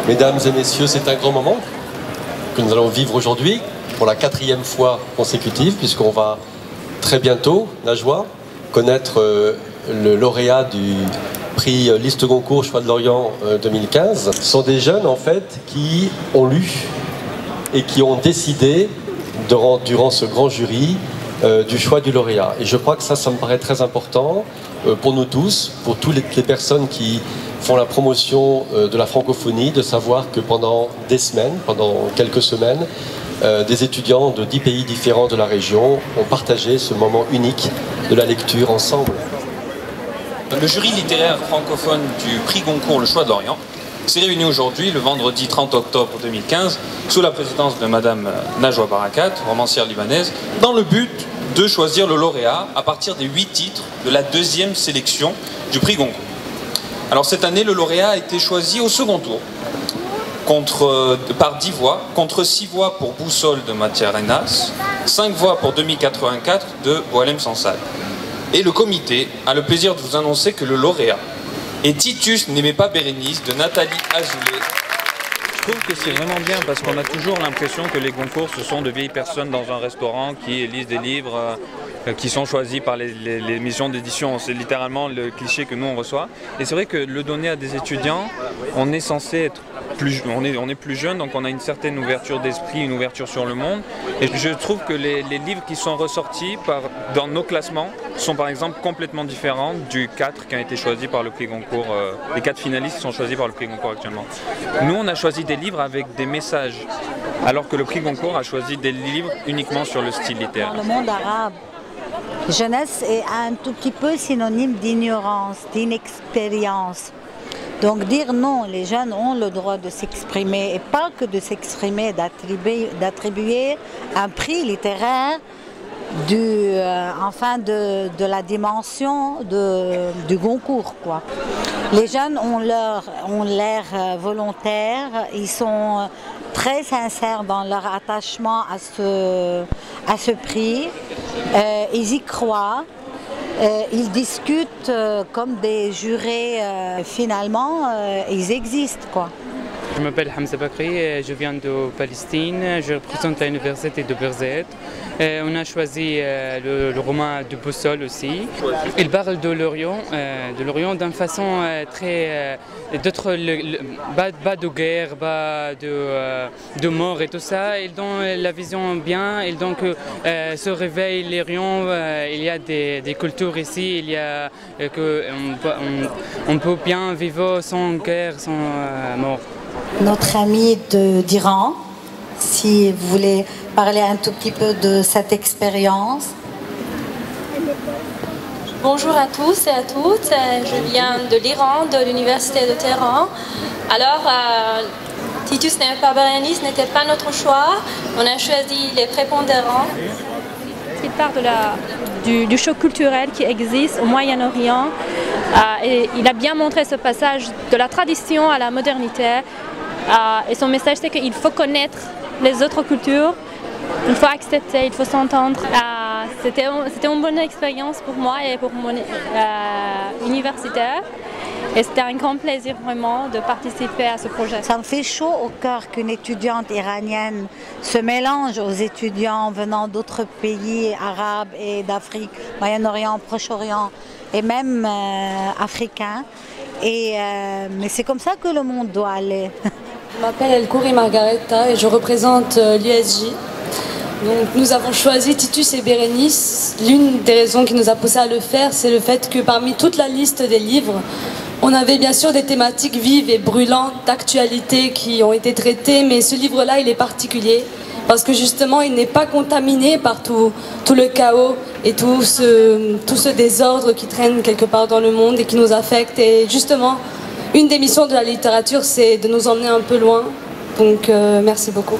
Mesdames et messieurs, c'est un grand moment que nous allons vivre aujourd'hui pour la 4e fois consécutive, puisqu'on va très bientôt, Najwa, connaître le lauréat du prix Liste Goncourt Choix de Lorient 2015. Ce sont des jeunes en fait qui ont lu et qui ont décidé durant ce grand jury du choix du lauréat. Et je crois que ça me paraît très important pour nous tous, pour toutes les personnes qui font la promotion de la francophonie, de savoir que pendant des semaines, pendant quelques semaines, des étudiants de 10 pays différents de la région ont partagé ce moment unique de la lecture ensemble. Le jury littéraire francophone du prix Goncourt Le Choix de Lorient s'est réuni aujourd'hui, le vendredi 30 octobre 2015, sous la présidence de Madame Najwa Barakat, romancière libanaise, dans le but de choisir le lauréat à partir des 8 titres de la 2e sélection du prix Goncourt. Alors cette année, le lauréat a été choisi au second tour, par 10 voix, contre 6 voix pour Boussole de Mathias Renas, 5 voix pour 2084 de Boalem Sansal. Et le comité a le plaisir de vous annoncer que le lauréat est Titus n'aimait pas Bérénice de Nathalie Azoulay. Je trouve que c'est vraiment bien parce qu'on a toujours l'impression que les concours, ce sont de vieilles personnes dans un restaurant qui lisent des livres qui sont choisis par les missions d'édition. C'est littéralement le cliché que nous on reçoit. Et c'est vrai que le donner à des étudiants, on est censé être on est plus jeune, donc on a une certaine ouverture d'esprit, une ouverture sur le monde. Et je trouve que les livres qui sont ressortis dans nos classements sont par exemple complètement différents du 4 qui a été choisi par le prix Goncourt. Les 4 finalistes qui sont choisis par le prix Goncourt actuellement. Nous, on a choisi des livres avec des messages, alors que le prix Goncourt a choisi des livres uniquement sur le style littéraire. Dans le monde arabe, jeunesse est un tout petit peu synonyme d'ignorance, d'inexpérience. Donc dire non, les jeunes ont le droit de s'exprimer, et pas que de s'exprimer, d'attribuer un prix littéraire de la dimension du Goncourt, quoi. Les jeunes ont l'air volontaires, ils sont très sincères dans leur attachement à ce prix, ils y croient. Ils discutent comme des jurés, finalement, ils existent, quoi. Je m'appelle Hamza Bakri, je viens de Palestine, je représente l'université de Berzet. On a choisi le roman de Boussole aussi. Il parle de l'Orient d'une façon très... pas de guerre, pas de mort et tout ça. Il donne la vision bien, il donne que se réveille l'Orient, il y a des cultures ici, il y a on peut bien vivre sans guerre, sans mort. Notre ami d'Iran, si vous voulez parler un tout petit peu de cette expérience. Bonjour à tous et à toutes, je viens de l'Iran, de l'université de Téhéran. Alors, Titus n'aimait pas Bérénice n'était pas notre choix, on a choisi les prépondérants. Il parle du choc culturel qui existe au Moyen-Orient. Et il a bien montré ce passage de la tradition à la modernité. Et son message, c'est qu'il faut connaître les autres cultures, il faut accepter, il faut s'entendre. C'était une bonne expérience pour moi et pour mon université. Et c'était un grand plaisir vraiment de participer à ce projet. Ça me fait chaud au cœur qu'une étudiante iranienne se mélange aux étudiants venant d'autres pays arabes et d'Afrique, Moyen-Orient, Proche-Orient et même africains. Mais c'est comme ça que le monde doit aller. Je m'appelle Elkouri Margareta et je représente l'USJ. Donc, nous avons choisi Titus et Bérénice. L'une des raisons qui nous a poussé à le faire, c'est le fait que parmi toute la liste des livres, on avait bien sûr des thématiques vives et brûlantes d'actualité qui ont été traitées, mais ce livre-là, il est particulier parce que justement, il n'est pas contaminé par tout le chaos et tout ce désordre qui traîne quelque part dans le monde et qui nous affecte. Et justement, une des missions de la littérature, c'est de nous emmener un peu loin. Donc, merci beaucoup.